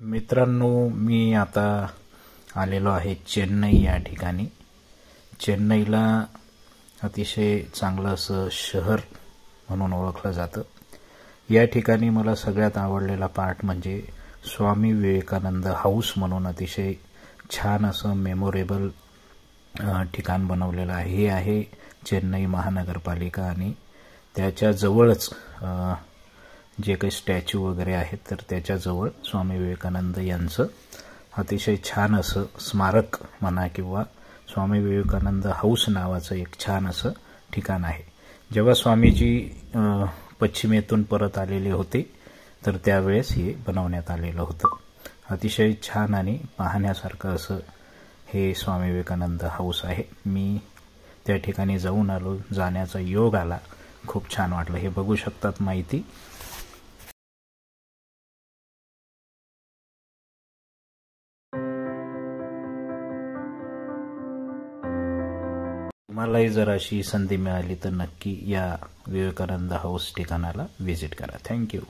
मित्रांनो, मी आता आलेलो आहे चेन्नई या ठिकाणी। चेन्नईला अतिशय चांगलं असं शहर म्हणून ओळखलं जातं। या ठिकाणी मला सगळ्यात आवडलेला पार्ट म्हणजे स्वामी विवेकानंद हाऊस म्हणून अतिशय छान असं मेमोरेबल ठिकाण बनवलेलं आहे। हे आहे चेन्नई महानगरपालिका आणि त्याच्या जवळच जे काही स्टॅच्यू वगैरे आहेत तर त्याच्या जवळ स्वामी विवेकानंद यांचं अतिशय छान असं स्मारक म्हणा किंवा स्वामी विवेकानंद हाऊस नावाचं एक छान असं ठिकाण आहे। जेव्हा स्वामीजी पश्चिमेतून परत आलेले होते तर त्यावेळेस हे बनवण्यात आलेलं होतं। अतिशय छान आणि पाहण्यासारखं असं हे स्वामी विवेकानंद हाऊस आहे। मी त्या ठिकाणी जाऊन आलो, जाण्याचा योग आला, खूप छान वाटलं। हे बघू शकतात माहिती। तुम्हालाही जर अशी संधी मिळाली तर नक्की या विवेकानंद हाऊस ठिकाणाला व्हिजिट करा। थँक्यू।